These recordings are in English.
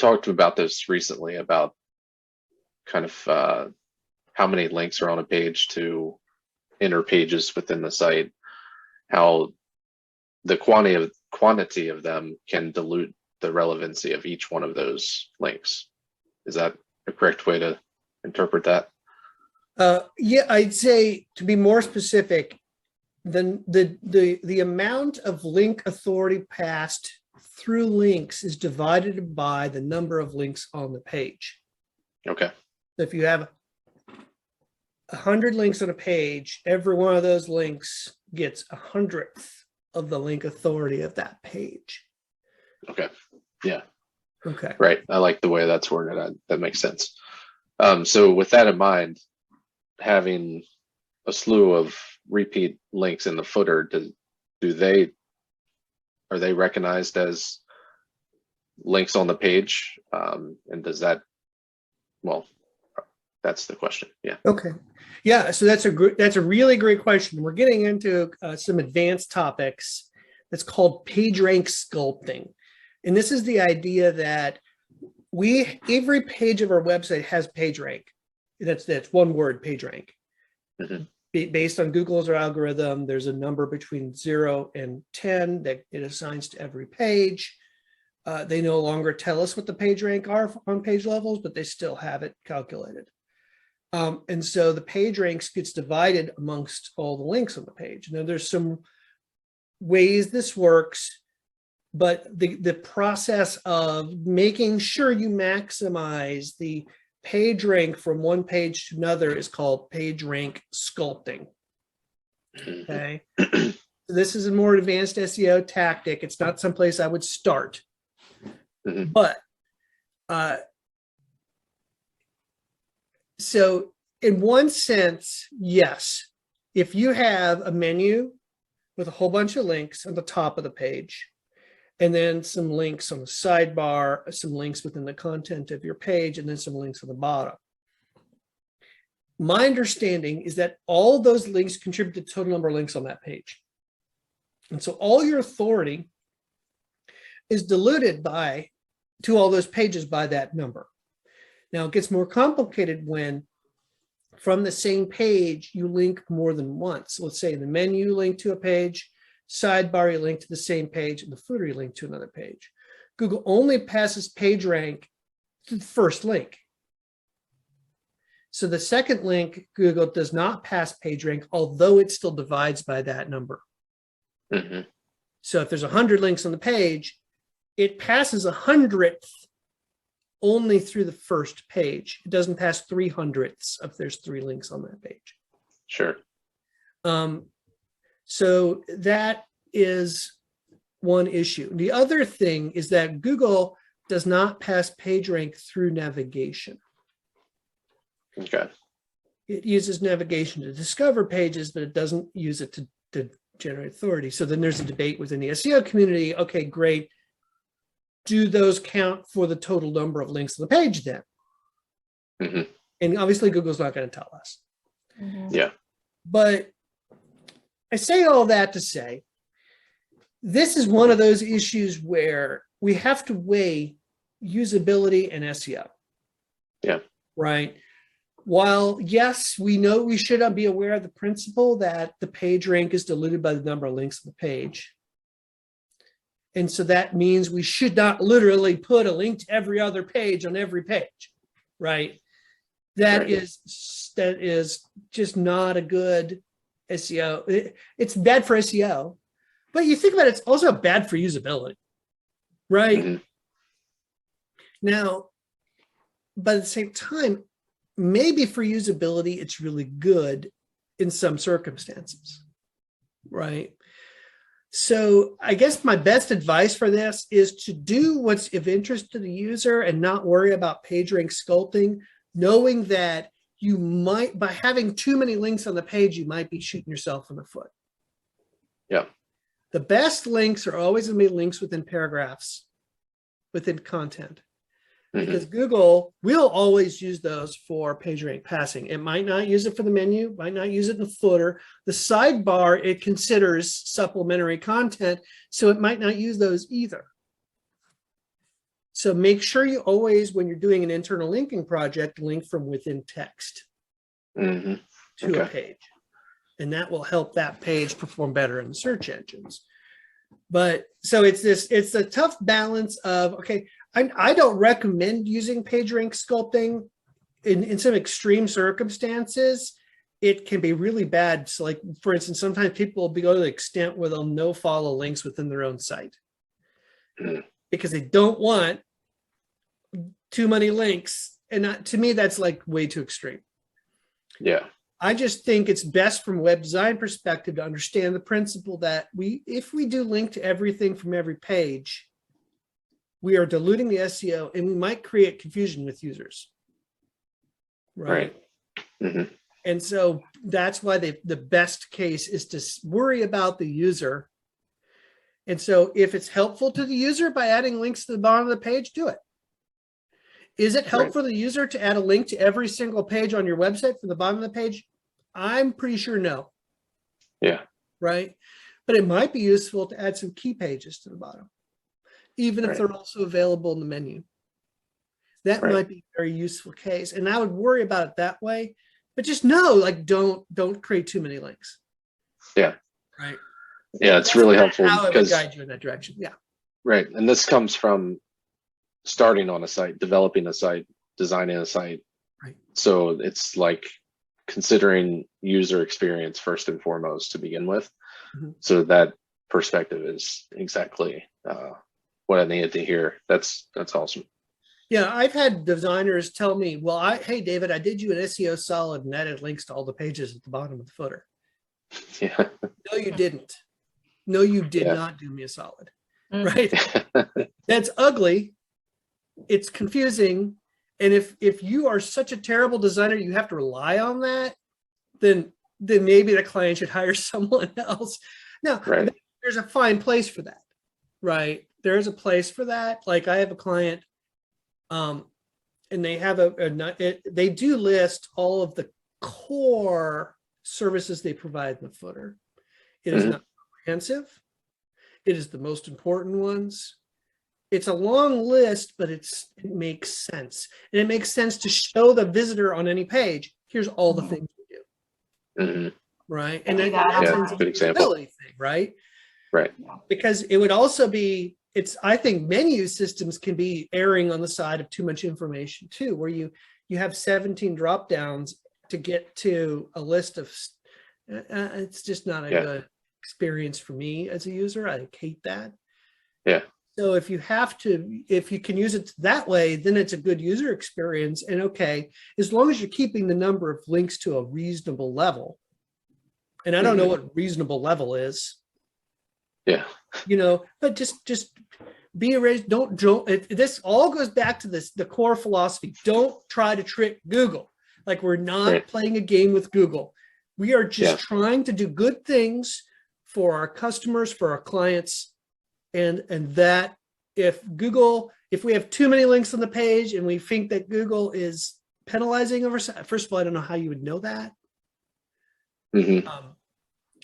talked about this recently about kind of how many links are on a page to inner pages within the site, how the quantity of them can dilute the relevancy of each one of those links. Is that a correct way to interpret that? Yeah, I'd say, to be more specific, the amount of link authority passed through links is divided by the number of links on the page. Okay. So if you have 100 links on a page, every one of those links gets 100th of the link authority of that page. Okay. Yeah. Okay. Right. I like the way that's worded. That makes sense. So with that in mind, having a slew of repeat links in the footer, are they recognized as links on the page? And does that, well, that's the question. Yeah. Okay. Yeah. So that's a really great question. We're getting into some advanced topics that's called PageRank sculpting. And this is the idea that every page of our website has PageRank. That's one word, PageRank. Mm-hmm. Based on Google's algorithm, there's a number between 0 and 10 that it assigns to every page. They no longer tell us what the PageRank are on page levels, but they still have it calculated. And so the PageRanks gets divided amongst all the links on the page. Now, there's some ways this works, but the process of making sure you maximize the PageRank from one page to another is called PageRank sculpting. Okay. So this is a more advanced SEO tactic. It's not someplace I would start, but so in one sense, yes, if you have a menu with a whole bunch of links on the top of the page, and then some links on the sidebar, some links within the content of your page, and then some links on the bottom. My understanding is that all those links contribute to the total number of links on that page. And so all your authority is diluted to all those pages by that number. Now it gets more complicated when from the same page you link more than once. Let's say in the menu you link to a page, sidebar you link to the same page, and the footer you link to another page. Google only passes PageRank to the first link. So the second link, Google does not pass PageRank, although it still divides by that number. Mm-hmm. So if there's 100 links on the page, it passes 100th only through the first page. It doesn't pass 300ths if there's 3 links on that page. Sure. So that is one issue. The other thing is that Google does not pass PageRank through navigation. Okay. It uses navigation to discover pages, but it doesn't use it to generate authority. So then there's a debate within the SEO community. Okay, great. Do those count for the total number of links on the page then? Mm-hmm. And obviously Google's not going to tell us. Mm-hmm. Yeah. But I say all that to say, this is one of those issues where we have to weigh usability and SEO. Yeah. Right. While, yes, we know we should be aware of the principle that the PageRank is diluted by the number of links on the page. And so that means we should not literally put a link to every other page on every page, right? That is just not a good SEO. It's bad for SEO, but you think about it, it's also bad for usability, right? Mm-hmm. Now, but at the same time, maybe for usability, it's really good in some circumstances, right? So I guess my best advice for this is to do what's of interest to the user and not worry about PageRank sculpting, knowing that you might, by having too many links on the page, you might be shooting yourself in the foot. Yeah. The best links are always going to be links within paragraphs, within content. Because Google will always use those for PageRank passing. It might not use it for the menu, might not use it in the footer. The sidebar, it considers supplementary content, so it might not use those either. So make sure you always, when you're doing an internal linking project, link from within text Hmm. to a Okay. page. And that will help that page perform better in the search engines. But so it's a tough balance of, okay, I don't recommend using PageRank sculpting in some extreme circumstances. It can be really bad. So like, for instance, sometimes people will go to the extent where they'll no follow links within their own site Mm. because they don't want too many links. And to me, that's like way too extreme. Yeah. I just think it's best from a web design perspective to understand the principle that if we do link to everything from every page, we are diluting the SEO and we might create confusion with users. Right. Hmm. And so that's why the best case is to worry about the user. And so if it's helpful to the user by adding links to the bottom of the page, do it. Is it helpful to the user to add a link to every single page on your website from the bottom of the page? I'm pretty sure no. Yeah. Right. But it might be useful to add some key pages to the bottom, even if Right. they're also available in the menu. That Right. might be a very useful case. And I would worry about it that way. But just know, like, don't create too many links. Yeah. Right. Yeah, it's really helpful How I would because, guide you in that direction. Yeah. right. And this comes from starting on a site, developing a site, designing a site. Right. So it's like considering user experience first and foremost to begin with. Mhm. So that perspective is exactly what I needed to hear. That's awesome. Yeah, I've had designers tell me, well, hey, David, I did you an SEO solid and added links to all the pages at the bottom of the footer. Yeah. No, you didn't. No, you did Yeah. not do me a solid. Mm. Right. That's ugly. It's confusing. And if you are such a terrible designer, you have to rely on that, then maybe the client should hire someone else. Now, Right. there's a fine place for that, right? There is a place for that. Like I have a client, and they have they do list all of the core services they provide in the footer. It is Mhm. not comprehensive. It is the most important ones. It's a long list, but it makes sense. And it makes sense to show the visitor on any page, here's all the things we do, Mhm. right? I And do that that's online. a Good example. usability thing, right? Right. Because it would also be, I think menu systems can be erring on the side of too much information too, where you have 17 drop downs to get to a list of, it's just not a Yeah. good experience for me as a user. I hate that. Yeah. So if you can use it that way, then it's a good user experience. And okay, as long as you're keeping the number of links to a reasonable level, and I don't know what reasonable level is, Yeah. but just be erased. Don't this all goes back to the core philosophy. Don't try to trick Google. Like we're not Right. playing a game with Google. We are just Yeah. trying to do good things for our customers, for our clients. And that if we have too many links on the page and we think that Google is penalizing over, first of all, I don't know how you would know that. Mhm.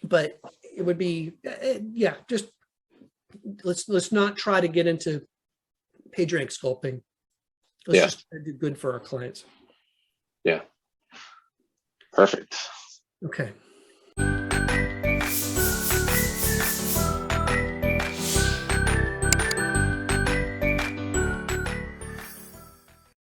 But it would be, just let's not try to get into PageRank sculpting. Let's Yeah. just try to do good for our clients. Yeah. Perfect. Okay.